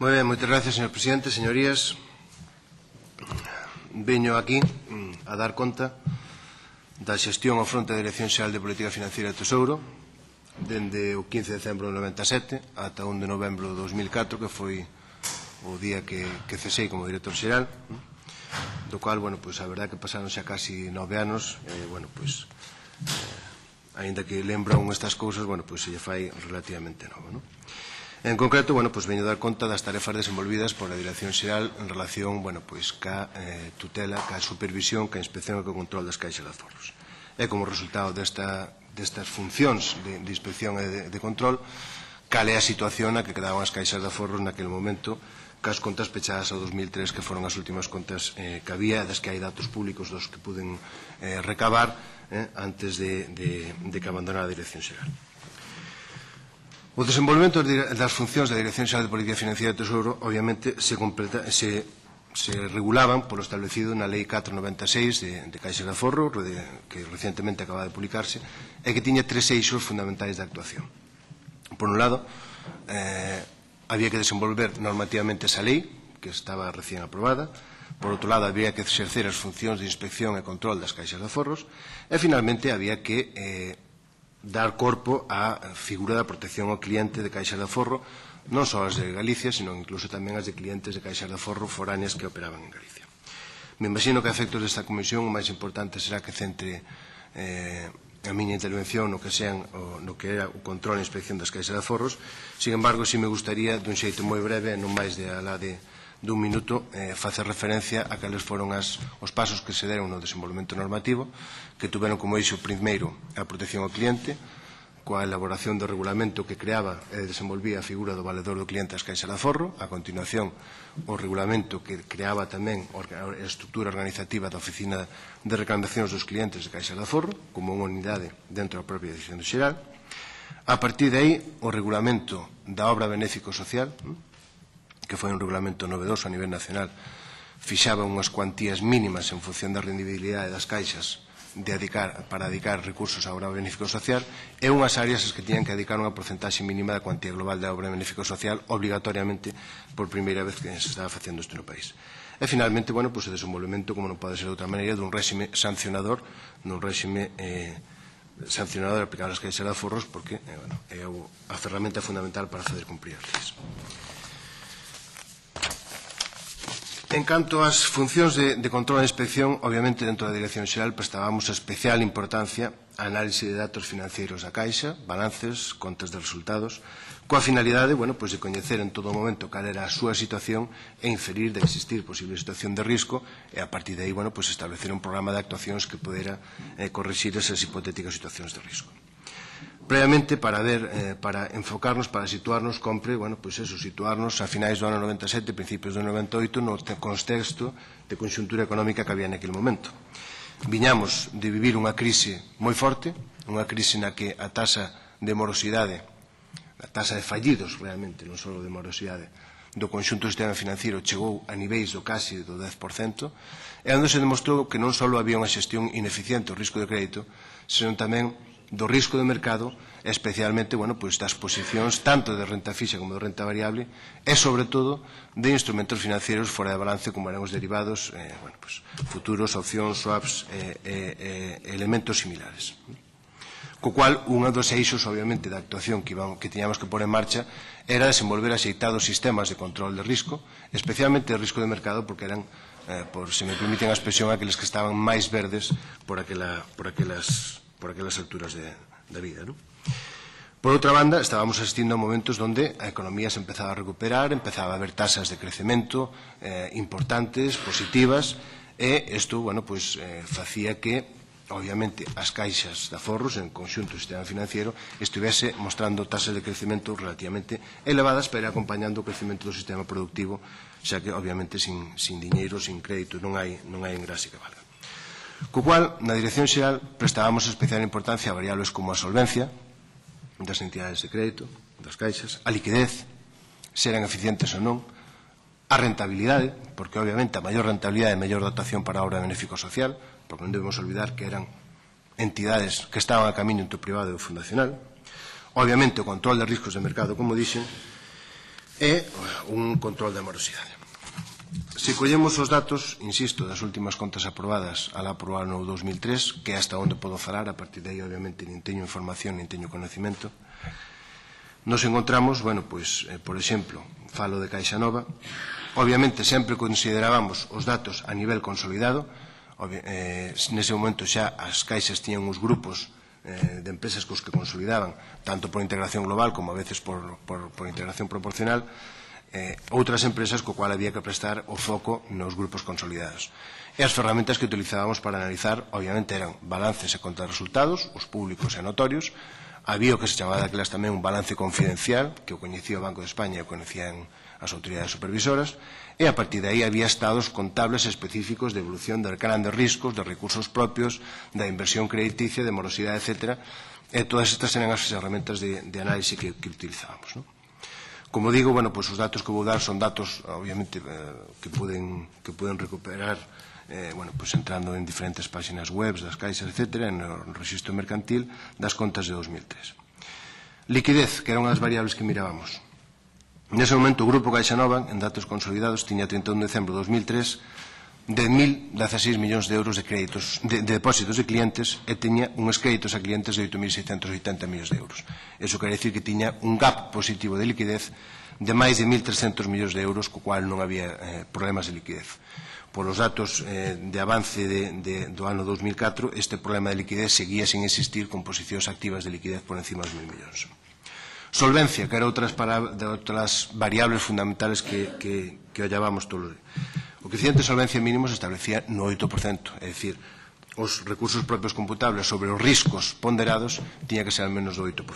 Moi ben, moitas gracias, señor presidente. Señorías, veño aquí a dar conta da xestión ao fronte da Dirección Xeral de Política Financiera e Tesouro dende o 15 de decembro do 97 ata 1 de novembro do 2004, que foi o día que cesei como director xeral, do cual, bueno, pois a verdade que pasaron xa casi 9 anos, aínda que lembran estas cousas, bueno, pois se lle fai relativamente novo, non? En concreto, bueno, pois veño a dar conta das tarefas desenvolvidas por a Dirección Xeral en relación, bueno, pois ca tutela, ca supervisión, ca inspección e co control das caixas de aforros. E como resultado destas funcións de inspección e de control, cal é a situación na que quedaban as caixas de aforros naquele momento, cas contas pechadas ao 2003, que foron as últimas contas que había, das que hai datos públicos dos que puden recabar antes de que abandonara a Dirección Xeral. O desenvolvemento das funcións da Dirección Xeral de Política Financiera e Tesouro, obviamente, se regulaban polo establecido na Lei 496 de Caixas de Aforro, que recientemente acaba de publicarse, e que tiña tres eixos fundamentais de actuación. Por un lado, había que desenvolver normativamente esa lei, que estaba recién aprobada. Por outro lado, había que exercer as funcións de inspección e control das caixas de aforros. E, finalmente, había que dar corpo á figura da protección ao cliente de caixas de aforro, non só as de Galicia, sino incluso tamén as de clientes de caixas de aforro foráneas que operaban en Galicia. Me imagino que a efectos desta comisión o máis importante será que centre a miña intervención no que era o control e inspección das caixas de aforros. Sin embargo, si me gustaría, dun xeito moi breve, non máis de alá dun minuto, facer referencia a cales foron os pasos que se deron no desenvolvemento normativo, que tuveron como eixo primeiro a protección ao cliente, coa elaboración do regulamento que creaba e desenvolvía a figura do valedor do cliente ás caixas de aforro, a continuación o regulamento que creaba tamén a estrutura organizativa da Oficina de Reclamacións dos Clientes de Caixas de Aforro, como unha unidade dentro da propia Dirección Xeral. A partir de aí, o regulamento da obra benéfico-social, que foi un regulamento novedoso a nivel nacional, fixaba unhas cuantías mínimas en función da rendibilidade das caixas para dedicar recursos á obra benéfico-social e unhas áreas que tiñan que dedicar unha porcentaxe mínima da cuantía global da obra benéfico-social obrigatoriamente por primeira vez que se estaba facendo isto no país. E, finalmente, bueno, pois o desenvolvemento, como non pode ser de outra maneira, dun réxime sancionador, aplicado ás caixas de aforros, porque é a ferramenta fundamental para fazer cumprir as leis. En canto ás funcións de control e inspección, obviamente, dentro da Dirección Xeral prestábamos especial importancia á análise de datos financeiros da Caixa, balances, contas de resultados, coa finalidade, de coñecer en todo momento cal era a súa situación e inferir de existir posible situación de risco e, a partir de aí, establecer un programa de actuacións que pudera corrixir esas hipotéticas situacións de risco. Previamente, para enfocarnos, para situarnos, compre, situarnos a finais do ano 97, principios do 98, no contexto de conxuntura económica que había naquele momento. Viñamos de vivir unha crise moi forte, unha crise na que a taxa de morosidade, a taxa de fallidos, realmente, non só de morosidade, do conxunto do sistema financiero chegou a niveis do casi do 10%, e onde se demostrou que non só había unha xestión ineficiente do risco de crédito, senón tamén do risco de mercado, especialmente das posicións tanto de renta fixa como de renta variable e, sobre todo, de instrumentos financieros fora de balance como eran os derivados, futuros, opcións, swaps e elementos similares. Co cual, un dos eixos, obviamente, da actuación que tiñamos que pôr en marcha era desenvolver axeitados sistemas de control de risco, especialmente de risco de mercado, porque eran, se me permiten a expresión, aqueles que estaban máis verdes por aquelas alturas da vida. Por outra banda, estábamos asistindo a momentos onde a economía se empezaba a recuperar, empezaba a haber tasas de crecemento importantes, positivas, e isto facía que, obviamente, as caixas de aforros en conxunto do sistema financiero estivese mostrando tasas de crecemento relativamente elevadas para ir acompañando o crecemento do sistema productivo, xa que, obviamente, sin diñeiro, sin crédito, non hai engrase que valga. Co cual, na Dirección Xeral, prestábamos especial importancia a variables como a solvencia das entidades de crédito, das caixas, a liquidez, se eran eficientes ou non, a rentabilidade, porque, obviamente, a maior rentabilidade é a maior dotación para a obra benéfico-social, porque non debemos olvidar que eran entidades que estaban a camiño entre o privado e o fundacional, obviamente, o control de riscos de mercado, como dixen, e, un control da morosidade. Se collemos os datos, insisto, das últimas contas aprobadas al aprobar no 2003, que é hasta onde podo falar, a partir de aí, obviamente, nin teño información, nin teño conocimento, nos encontramos, bueno, pois, por exemplo, falo de Caixa Nova, obviamente sempre considerábamos os datos a nivel consolidado, nese momento xa as caixas tiñan uns grupos de empresas cos que consolidaban, tanto por integración global como a veces por integración proporcional, outras empresas co cual había que prestar o foco nos grupos consolidados. E as ferramentas que utilizábamos para analizar, obviamente, eran balances e contas de resultados, os públicos e notorios. Había o que se chamaba daquelas tamén un balance confidencial, que o coñecía o Banco de España e o coñecían as autoridades supervisoras, e a partir de aí había estados contables específicos de evolución de grandes riscos, de recursos propios, da inversión crediticia, de morosidade, etc. E todas estas eran as ferramentas de análise que utilizábamos, non? Como digo, bueno, pues os datos que vou dar son datos, obviamente, que poden recuperar, bueno, pues entrando en diferentes páxinas web das caixas, etc., no rexistro mercantil das contas de 2003. Liquidez, que era unha das variables que mirábamos. Nese momento, o Grupo Caixa Nova, en datos consolidados, tiña 31 de decembro de 2003 10.016 millóns de euros de créditos, de depósitos de clientes, e tiña uns créditos a clientes de 8.680 millóns de euros. Eso quere dicir que tiña un gap positivo de liquidez de máis de 1.300 millóns de euros, co cual non había problemas de liquidez. Por os datos de avance do ano 2004, este problema de liquidez seguía sin existir, con posicións activas de liquidez por encima dos 1.000 millóns. Solvencia, que era outras variables fundamentales que ollábamos todos os días. O coeficiente de solvencia mínimo se establecía no 8%, é dicir, os recursos propios computables sobre os riscos ponderados tiña que ser al menos do 8%.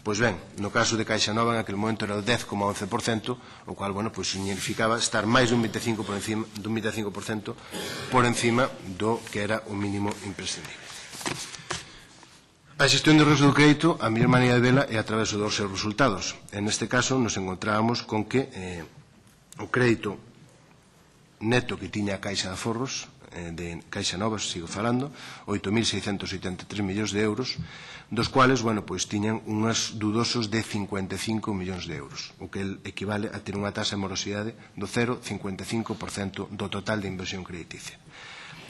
Pois ben, no caso de Caixa Nova, en aquel momento era o 10,11%, o cual, bueno, pois significaba estar máis dun 25% por encima do que era o mínimo imprescindible. A xestión de risco do crédito, a mellor maneira de vela é a través dos seus resultados. En este caso, nos encontrábamos con que o crédito neto que tiña a Caixa de Aforros, de Caixa Nova, sigo falando, 8.683 millóns de euros, dos cuales, bueno, pois tiñan unhas dudosos de 55 millóns de euros, o que equivale a ter unha tasa de morosidade do 0,55% do total de inversión crediticia.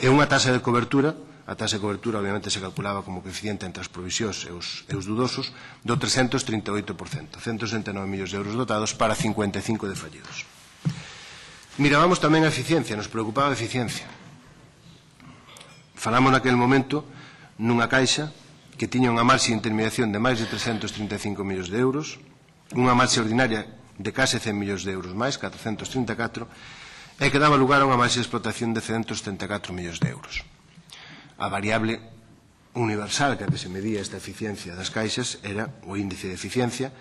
E unha tasa de cobertura, a tasa de cobertura obviamente se calculaba como coeficiente entre as provisións e os dudosos, do 338%, 169 millóns de euros dotados para 55 de fallidos. Mirábamos tamén a eficiencia, nos preocupaba a eficiencia. Falamos naquele momento nunha caixa que tiña unha marxe de intermediación de máis de 335 millóns de euros, unha marxe ordinaria de case 100 millóns de euros máis, 434, e que daba lugar a unha marxe de explotación de 134 millóns de euros. A variable universal que se medía esta eficiencia das caixas era o índice de eficiencia,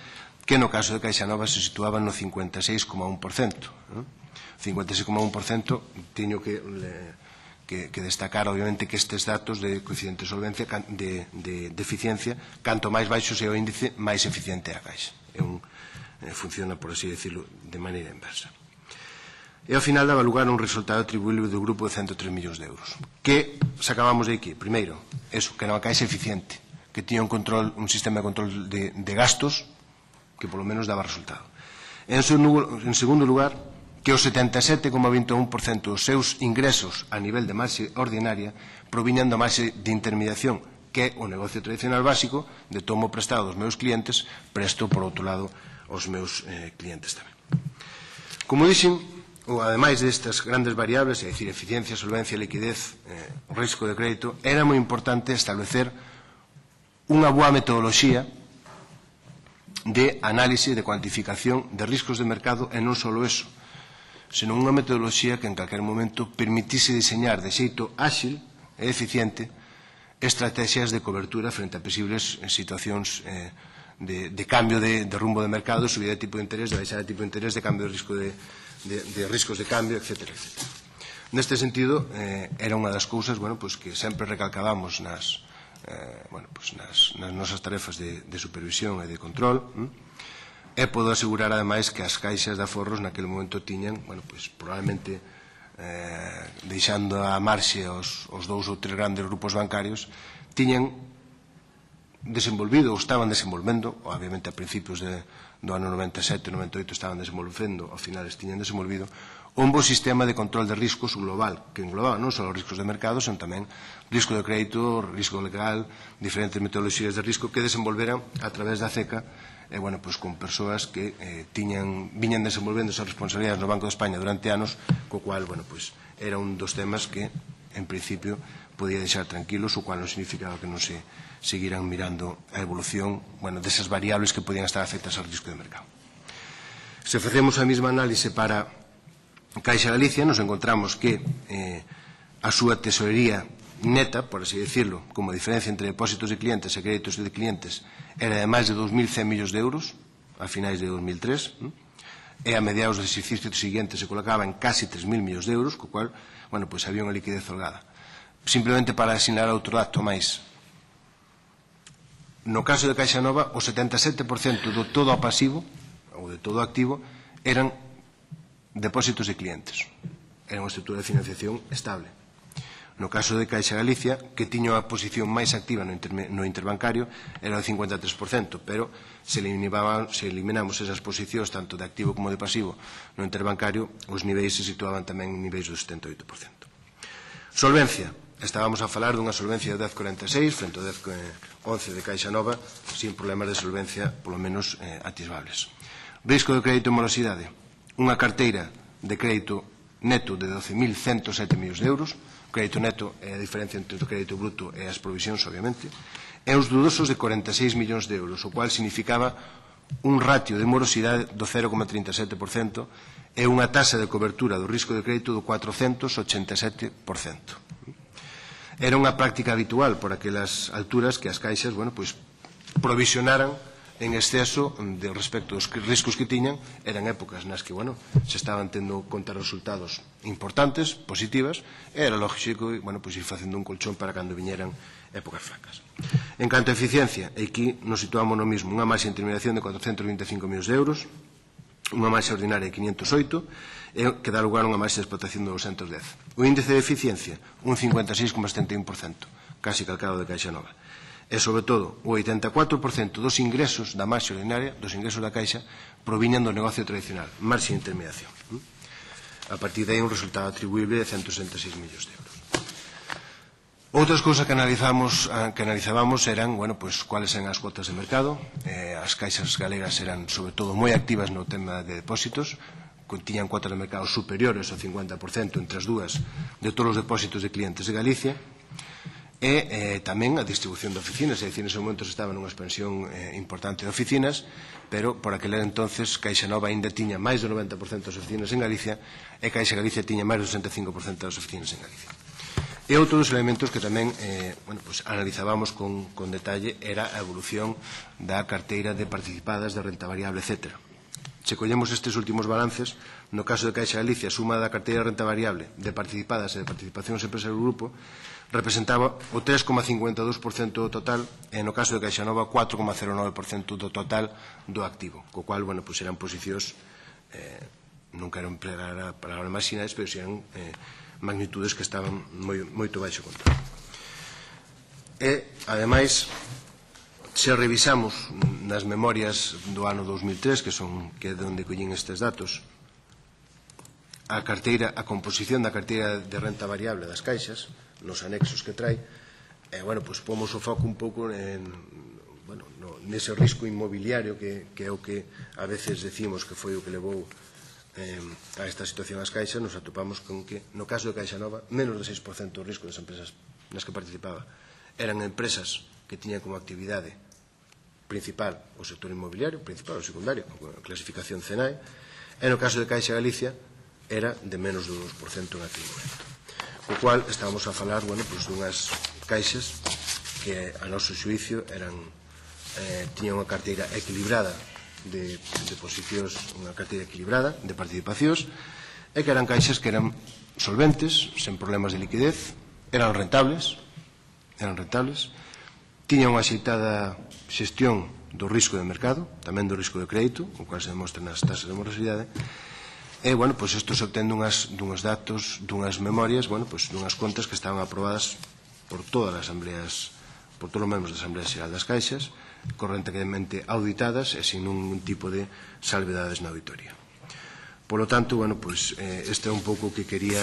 que no caso de Caixa Nova se situaba no 56,1%. 56,1%, teño que destacar, obviamente, que estes datos de coeficiente de solvencia, de eficiencia, canto máis baixo sea o índice, máis eficiente é a caixa. Funciona, por así decirlo, de maneira inversa. E ao final daba lugar a un resultado atribuíble do grupo de 103 millóns de euros. Que sacábamos de aquí? Primeiro, eso, que era unha caixa eficiente, que tiña un sistema de control de gastos que polo menos daba resultado. En segundo lugar, que o 77,21% dos seus ingresos a nivel de marxe ordinaria proviñan da marxe de intermediación, que é o negocio tradicional básico de tomo prestado dos meus clientes, presto, por outro lado, aos meus clientes tamén. Como dixen, ademais destas grandes variables, é dicir, eficiencia, solvencia, liquidez, risco de crédito, era moi importante establecer unha boa metodoloxía de análise, de cuantificación de riscos de mercado, e non só eso, senón unha metodoloxía que en calquer momento permitise diseñar de xeito áxil e eficiente estrategias de cobertura frente a posibles situacións de cambio de rumbo de mercado, subida de tipo de interés, de baixada de tipo de interés, de cambio de risco de riscos de cambio, etc. Neste sentido, era unha das cousas, bueno, pues, que sempre recalcábamos nas nosas tarefas de supervisión e de control. E podo asegurar, ademais, que as caixas de aforros naquele momento tiñan, bueno, pois, probablemente, deixando a marxe os dous ou tres grandes grupos bancarios, tiñan desenvolvido ou estaban desenvolvendo, obviamente a principios do ano 97-98 estaban desenvolvendo, ao finales tiñan desenvolvido, un bo sistema de control de riscos global, que englobaba non só os riscos de mercado, senón tamén risco de crédito, risco legal, diferentes metodoloxías de risco que desenvolveran a través da CECA, con persoas que viñan desenvolvendo esas responsabilidades no Banco de España durante anos, co cual, era un dos temas que, en principio, podía deixar tranquilos, o cual non significaba que non se seguiran mirando a evolución desas variables que podían estar afectas ao risco de mercado. Se facemos a mesma análise para Caixa Galicia, nos encontramos que a súa tesorería neta, por así decirlo, como diferencia entre depósitos de clientes e créditos de clientes, era de máis de 2.100 millóns de euros a finais de 2003, e a mediados do exercicio seguinte se colocaba en casi 3.000 millóns de euros, co cual, había unha liquidez holgada. Simplemente para asinalar outro dato máis, no caso de Caixa Nova, o 77% do todo o pasivo, ou de todo o activo, eran depósitos de clientes. Era unha estrutura de financiación estable. No caso de Caixa Galicia, que tiña a posición máis activa no interbancario, era o 53%, pero se eliminamos esas posicións, tanto de activo como de pasivo, no interbancario, os niveis se situaban tamén en niveis do 78%. Solvencia. Estábamos a falar dunha solvencia de 10,46 frente ao 10,11 de Caixa Nova, sin problemas de solvencia, polo menos, atisbables. Risco de crédito e morosidade. Unha carteira de crédito neto de 12.107 millóns de euros. O crédito neto é a diferencia entre o crédito bruto e as provisións, obviamente. E os dudosos de 46 millóns de euros, o cual significaba un ratio de morosidade do 0,37% e unha taxa de cobertura do risco de crédito do 487%. Era unha práctica habitual por aquelas alturas que as caixas, provisionaran en exceso respecto aos riscos que tiñan. Eran épocas nas que, se estaban tendo contas resultados importantes, positivas, e era lógico, ir facendo un colchón para cando viñeran épocas fracas. En canto a eficiencia, aquí nos situamos no mismo, unha máis intermediación de 425 millóns de euros, unha máis ordinaria de 508, que dá lugar a unha máis de explotación de 210. O índice de eficiencia, un 56,71%, casi calcado de Caixa Nova. E, sobre todo, o 84% dos ingresos da marxe ordinaria, dos ingresos da Caixa, proviñan do negocio tradicional, marxe de intermediación. A partir de aí, un resultado atribuible de 166 millóns de euros. Outras cousas que analizábamos eran, cuáles eran as cuotas de mercado. As caixas galegas eran, sobre todo, moi activas no tema de depósitos, tiñan cuotas de mercado superiores ao 50% entre as dúas de todos os depósitos de clientes de Galicia, e tamén a distribución de oficinas, é dicir, nese momento estaba nunha expansión importante de oficinas, pero por aquel entonces Caixa Nova ainda tiña máis do 90% das oficinas en Galicia e Caixa Galicia tiña máis do 65% das oficinas en Galicia. E outro dos elementos que tamén analizábamos con detalle era a evolución da carteira de participadas de renta variable, etc. Se collemos estes últimos balances, no caso de Caixa Galicia, a suma da carteira de renta variable de participadas e de participacións empresarias do grupo representaba o 3,52% do total e no caso de Caixa Nova 4,09% do total do activo, co cual, eran posicións, non quero emplear a palabra marxinais, pero eran magnitudes que estaban moito baixo control. E, ademais, se revisamos nas memorias do ano 2003, que é de onde collín estes datos, a composición da carteira de renta variable das caixas, nos anexos que trae, pomos o foco un pouco nese risco inmobiliario que é o que a veces decimos que foi o que levou a esta situación as caixas. Nos atopamos con que, no caso de Caixa Nova, menos de 6% do risco das empresas nas que participaba eran empresas que tiñan como actividade principal o sector inmobiliario, principal ou secundario, con clasificación CENAE, e no caso de Caixa Galicia era de menos do 2% en aquel momento. O cual estábamos a falar, dunhas caixas que, a noso xuicio, tiñan unha carteira equilibrada de posicións, unha carteira equilibrada de participacións, e que eran caixas que eran solventes, sen problemas de liquidez, eran rentables, tiñan unha axeitada xestión do risco de mercado, tamén do risco de crédito, o cual se demostra nas tasas de morosidade, e, isto se obtén dunhas datos, dunhas memorias, dunhas contas que estaban aprobadas por todas as asambleas por todos os membros da Asamblea Xeral das Caixas, correntemente auditadas e sin ningún tipo de salvedades na auditoría. Por lo tanto, este é un pouco o que quería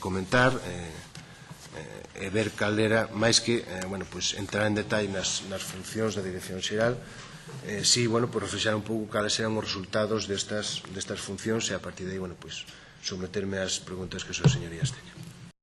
comentar e ver cal era, máis que entrar en detalle nas funcións da Dirección Xeral, si, reflexar un pouco cales eran os resultados destas funcións e a partir de aí, someterme ás preguntas que as señorías teñen.